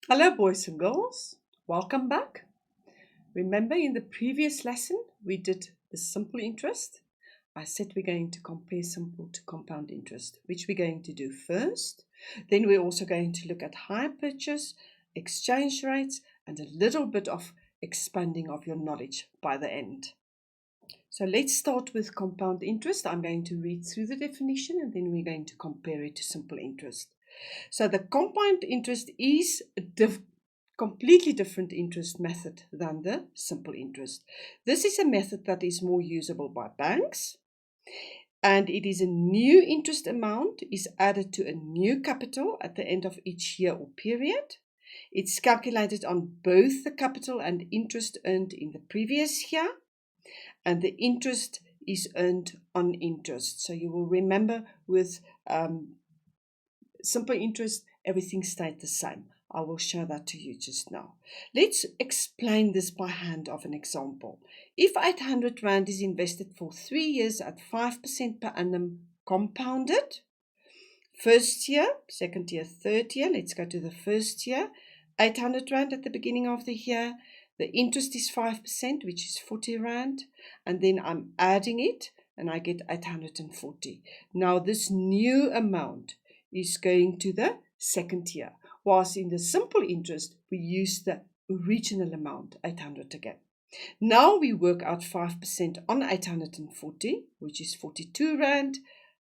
Hello, boys and girls. Welcome back. Remember, in the previous lesson, we did the simple interest. I said we're going to compare simple to compound interest, which we're going to do first. Then we're also going to look at hire purchase, exchange rates, and a little bit of expanding of your knowledge by the end. So let's start with compound interest. I'm going to read through the definition and then we're going to compare it to simple interest. So the compound interest is a completely different interest method than the simple interest. This is a method that is more usable by banks, and it is a new interest amount is added to a new capital at the end of each year or period. It's calculated on both the capital and interest earned in the previous year, and the interest is earned on interest. So you will remember with simple interest, everything stayed the same. I will show that to you just now. Let's explain this by hand of an example. If 800 Rand is invested for 3 years at 5% per annum compounded, first year, second year, third year, let's go to the first year, 800 Rand at the beginning of the year, the interest is 5%, which is 40 Rand, and then I'm adding it, and I get 840. Now this new amount is going to the second year, whilst in the simple interest, we use the original amount, 800 again. Now we work out 5% on 840, which is 42 Rand,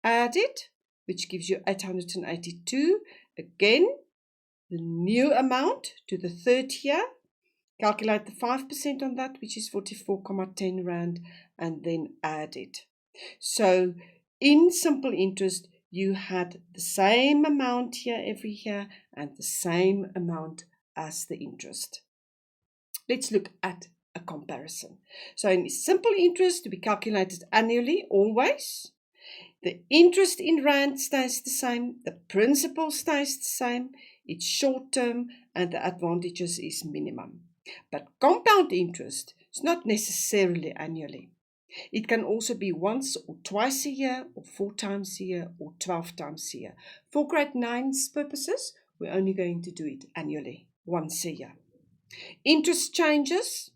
add it, which gives you 882. Again, the new amount to the third year, calculate the 5% on that, which is 44,10 Rand, and then add it. So in simple interest, you had the same amount here every year and the same amount as the interest. Let's look at a comparison. So in simple interest, we calculate it annually always. The interest in Rand stays the same, the principal stays the same, it's short term, and the advantages is minimum. But compound interest is not necessarily annually. It can also be once or twice a year, or 4 times a year, or 12 times a year. For grade 9's purposes, we're only going to do it annually, once a year. Interest changes.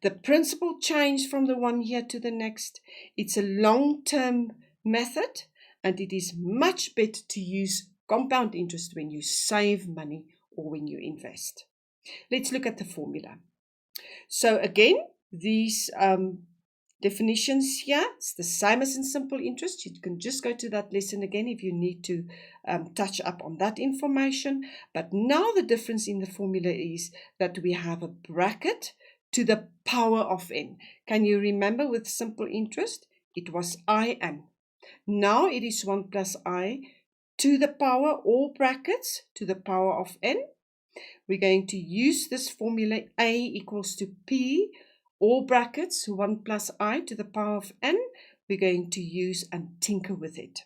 The principal change from the one year to the next. It's a long-term method, and it is much better to use compound interest when you save money or when you invest. Let's look at the formula. So again, these definitions here, it's the same as in simple interest. You can just go to that lesson again if you need to touch up on that information. But now the difference in the formula is that we have a bracket to the power of n. Can you remember with simple interest? It was in. Now it is 1 plus I to the power, all brackets, to the power of n. We're going to use this formula A equals to P, all brackets, 1 plus I to the power of n. We're going to use and tinker with it.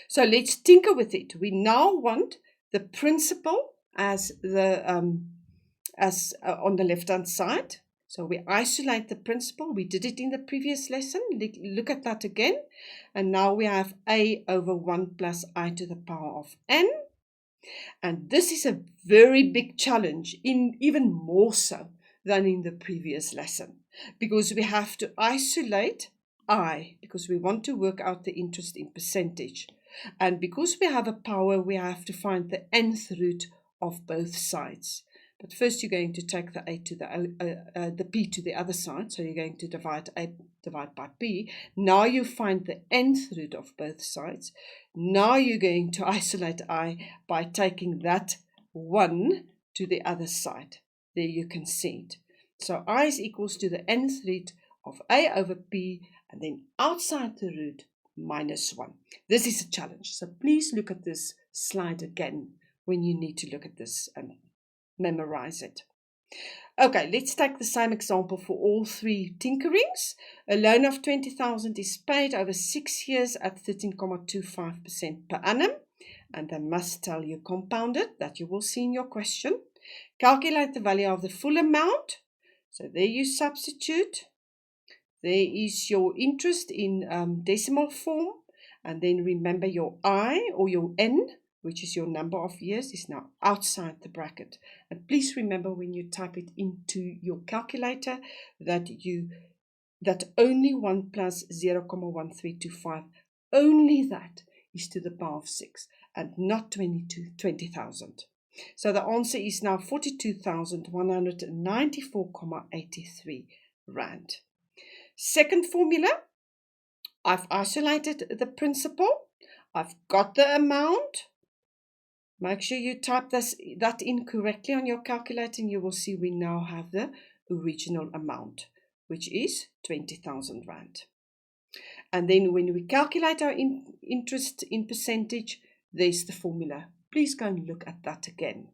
So let's tinker with it. We now want the principal as the on the left-hand side. So we isolate the principal. We did it in the previous lesson. Look at that again. And now we have A over 1 plus I to the power of n. And this is a very big challenge, even more so than in the previous lesson, because we have to isolate I, because we want to work out the interest in percentage. And because we have a power, we have to find the nth root of both sides. But first you're going to take the A to the P to the other side. So you're going to divide A by P. Now you find the nth root of both sides. Now you're going to isolate I by taking that 1 to the other side. There you can see it. So I is equals to the nth root of A over P, and then outside the root, minus 1. This is a challenge. So please look at this slide again when you need to look at this and memorize it. Okay, let's take the same example for all 3 tinkerings. A loan of 20,000 is paid over 6 years at 13.25% per annum, and I must tell you compounded, that you will see in your question. Calculate the value of the full amount. So there you substitute. There is your interest in decimal form, and then remember your I or your N, which is your number of years, is now outside the bracket. And please remember when you type it into your calculator that only 1 plus 0,1325, only that is to the power of 6 and not 20,000. So the answer is now 42,194,83 rand. Second formula, I've isolated the principal. I've got the amount. Make sure you type that in correctly on your calculator and you will see we now have the original amount, which is 20,000 rand. And then when we calculate our interest in percentage, there's the formula. Please go and look at that again.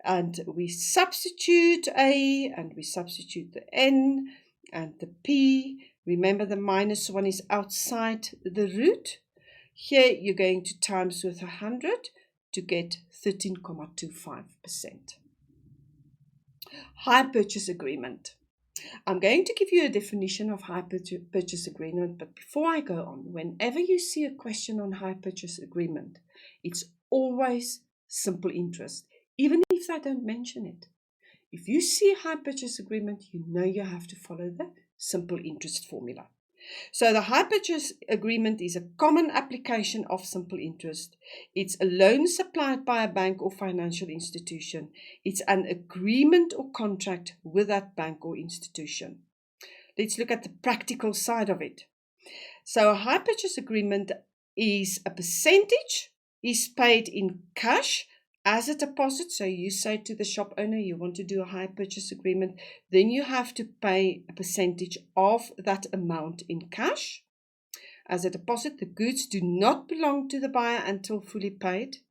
And we substitute A and we substitute the N and the P. Remember the -1 is outside the root. Here you're going to times with 100 to get 13.25%. Hire purchase agreement. I'm going to give you a definition of hire purchase agreement, but before I go on, whenever you see a question on hire purchase agreement, it's always simple interest, even if they don't mention it. If you see hire purchase agreement, you know you have to follow the simple interest formula. So the hire purchase agreement is a common application of simple interest. It's a loan supplied by a bank or financial institution. It's an agreement or contract with that bank or institution. Let's look at the practical side of it. So a hire purchase agreement is a percentage is paid in cash as a deposit. So you say to the shop owner you want to do a hire purchase agreement, then you have to pay a percentage of that amount in cash as a deposit. The goods do not belong to the buyer until fully paid.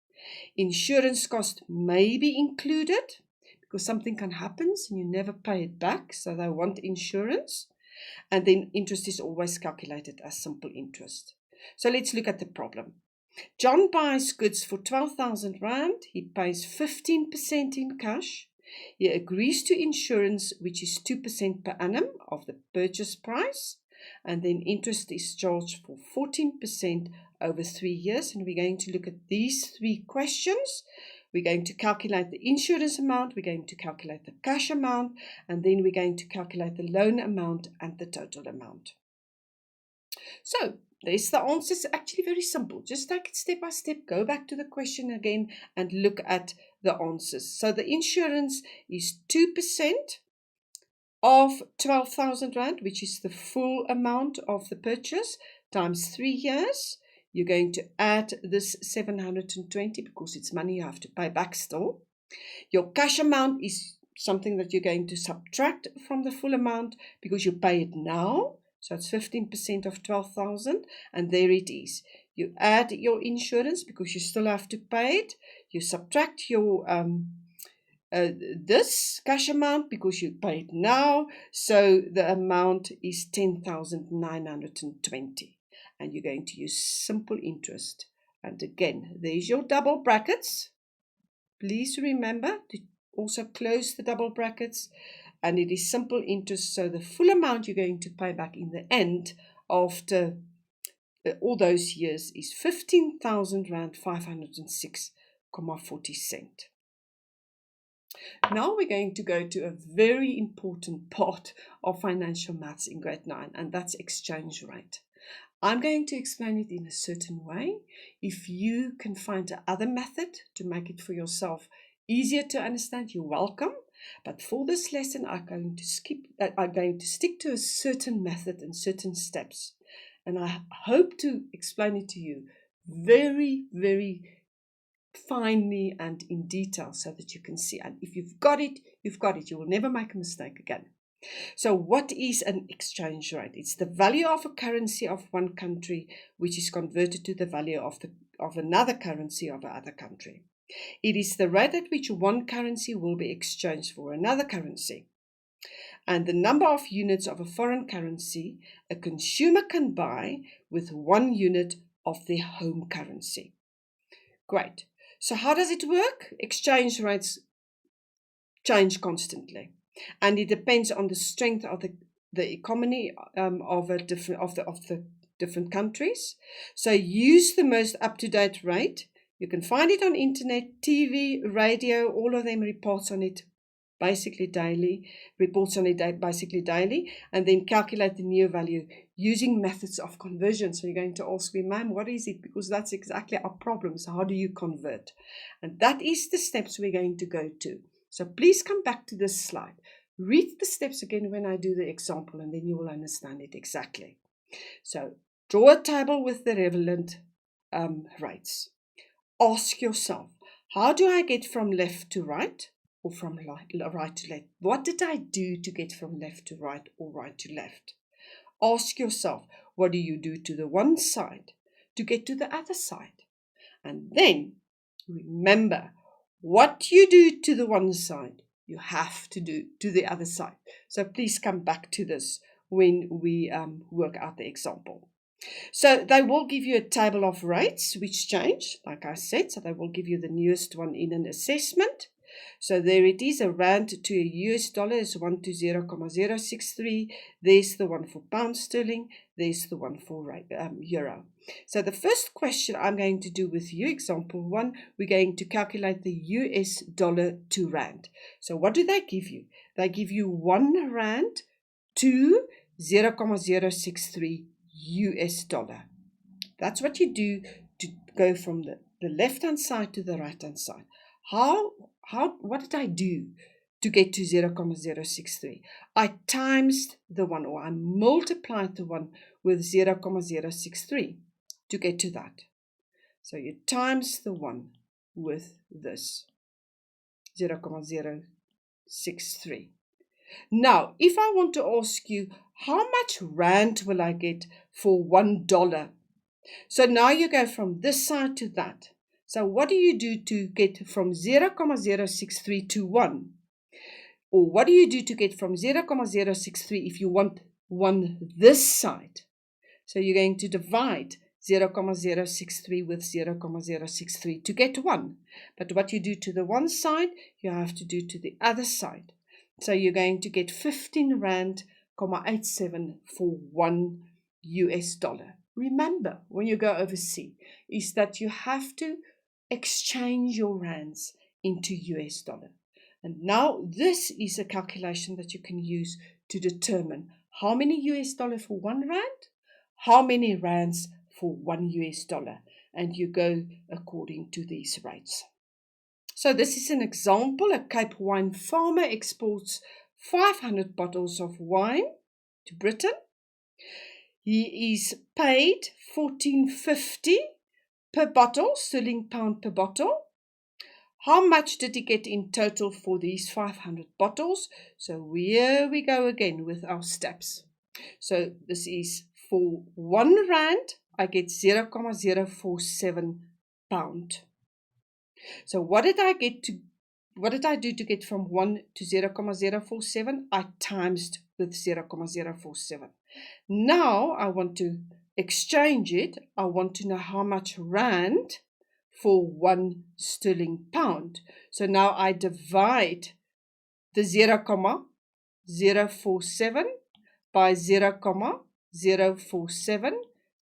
Insurance cost may be included because something can happen and you never pay it back, so they want insurance. And then interest is always calculated as simple interest. So let's look at the problem. John buys goods for 12,000 rand. He pays 15% in cash. He agrees to insurance, which is 2% per annum of the purchase price. And then interest is charged for 14% over 3 years. And we're going to look at these 3 questions. We're going to calculate the insurance amount. We're going to calculate the cash amount. And then we're going to calculate the loan amount and the total amount. So, there's the answer. It's actually very simple. Just take it step by step. Go back to the question again and look at the answers. So the insurance is 2% of 12,000 rand, which is the full amount of the purchase, times 3 years. You're going to add this 720 because it's money you have to pay back still. Your cash amount is something that you're going to subtract from the full amount because you pay it now. So it's 15% of 12,000, and there it is. You add your insurance because you still have to pay it. You subtract your this cash amount because you pay it now. So the amount is 10,920, and you're going to use simple interest. And again, there's your double brackets. Please remember to also close the double brackets. And it is simple interest, so the full amount you're going to pay back in the end after all those years is 15,000 rand 506.40. Now we're going to go to a very important part of financial maths in grade 9, and that's exchange rate. I'm going to explain it in a certain way. If you can find another method to make it for yourself easier to understand, you're welcome. But for this lesson, I'm going to stick to a certain method and certain steps. And I hope to explain it to you very, very finely and in detail so that you can see. And if you've got it, you've got it. You will never make a mistake again. So what is an exchange rate? It's the value of a currency of one country which is converted to the value of another currency of another country. It is the rate at which one currency will be exchanged for another currency. And the number of units of a foreign currency a consumer can buy with 1 unit of their home currency. Great. So how does it work? Exchange rates change constantly. And it depends on the strength of the economy of the different countries. So use the most up-to-date rate You can find it on internet, TV, radio, all of them reports on it basically daily, and then calculate the new value using methods of conversion. So you're going to ask me, ma'am, what is it? Because that's exactly our problem. So how do you convert? And that is the steps we're going to go to. So please come back to this slide. Read the steps again when I do the example, and then you will understand it exactly. So draw a table with the relevant rates. Ask yourself, how do I get from left to right or from right to left? What did I do to get from left to right or right to left? Ask yourself, what do you do to the one side to get to the other side? And then remember, what you do to the one side, you have to do to the other side. So please come back to this when we work out the example. So they will give you a table of rates which change, like I said. So they will give you the newest one in an assessment. So there it is, a rand to a US dollar is 1 to 0,063. There's the one for pound sterling. There's the one for euro. So the first question I'm going to do with you, example 1, we're going to calculate the US dollar to rand. So what do they give you? They give you 1 rand to 0,063 US dollar. That's what you do to go from the left-hand side to the right-hand side. What did I do to get to 0,063? I times the one, or I multiplied the one with 0,063 to get to that. So you times the one with this 0,063. Now, if I want to ask you, how much rand will I get for $1? So now you go from this side to that. So what do you do to get from 0,063 to 1? Or what do you do to get from 0,063 if you want 1 this side? So you're going to divide 0,063 with 0,063 to get 1. But what you do to the one side, you have to do to the other side. So you're going to get 15 rand, 87 for 1 US dollar. Remember, when you go overseas, is that you have to exchange your rands into US dollar. And now this is a calculation that you can use to determine how many US dollar for 1 rand, how many rands for 1 US dollar. And you go according to these rates. So this is an example. A Cape wine farmer exports 500 bottles of wine to Britain. He is paid $14.50 per bottle, sterling pound per bottle. How much did he get in total for these 500 bottles? So here we go again with our steps. So this is for 1 rand, I get 0,047 pound. So what did I do to get from 1 to 0,047? I times with 0,047. Now I want to exchange it. I want to know how much rand for 1 sterling pound. So now I divide the 0,047 by 0,047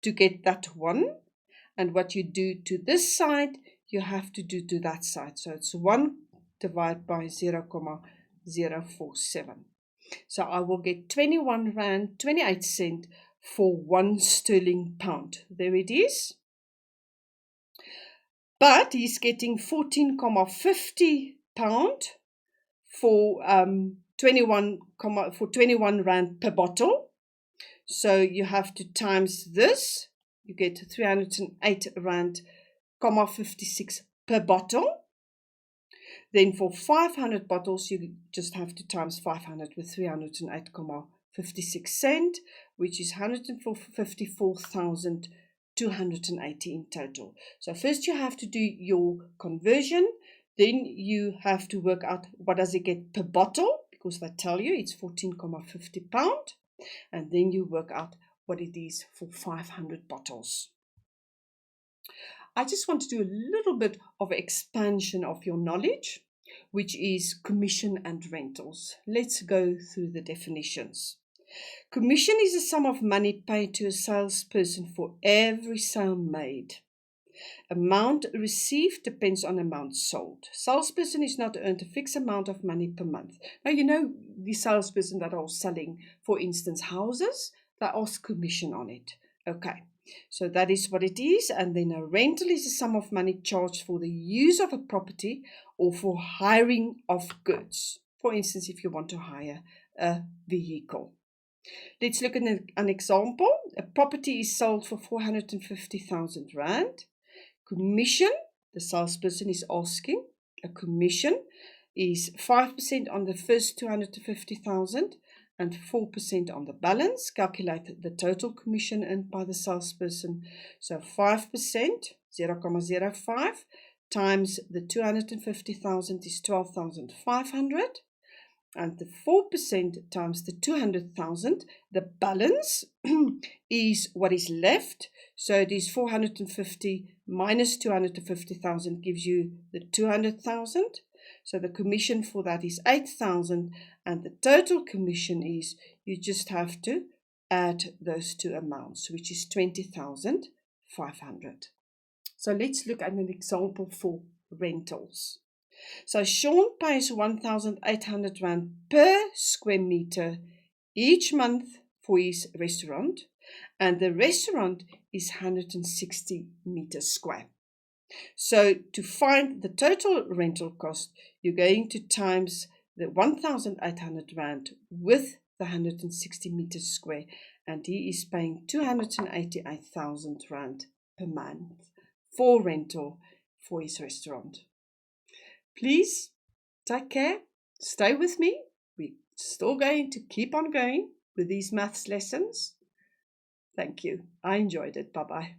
to get that 1. And what you do to this side, you have to do to that side. So it's 1 divided by 0,047. So I will get 21 rand 28 cent for 1 sterling pound. There it is. But he's getting 14,50 pound for 21 rand per bottle. So you have to times this. You get 308 rand, 56 per bottle. Then for 500 bottles, you just have to times 500 with 308.56 cent, which is 154,280 in total. So first you have to do your conversion. Then you have to work out what does it get per bottle, because they tell you it's 14,50 pound. And then you work out what it is for 500 bottles. I just want to do a little bit of expansion of your knowledge, which is commission and rentals. Let's go through the definitions. Commission is a sum of money paid to a salesperson for every sale made. Amount received depends on amount sold. Salesperson is not earned a fixed amount of money per month. Now, you know, the salesperson that are selling, for instance, houses, they ask commission on it. Okay, so that is what it is. And then a rental is a sum of money charged for the use of a property or for hiring of goods. For instance, if you want to hire a vehicle. Let's look at an example. A property is sold for 450,000 Rand. Commission, the salesperson is asking, a commission is 5% on the first 250,000 and 4% on the balance. Calculate the total commission earned by the salesperson. So 5%, 0.05 times the 250,000 is 12,500. And the 4% times the 200,000, the balance is what is left. So it is 450 minus 250,000 gives you the 200,000. So the commission for that is 8,000, and the total commission is, you just have to add those two amounts, which is 20,500. So let's look at an example for rentals. So Sean pays 1,800 Rand per square meter each month for his restaurant, and the restaurant is 160 meters square. So to find the total rental cost, you're going to times the 1,800 Rand with the 160 meters square, and he is paying 288,000 Rand per month for rental for his restaurant. Please take care, stay with me. We're still going to keep on going with these maths lessons. Thank you. I enjoyed it. Bye-bye.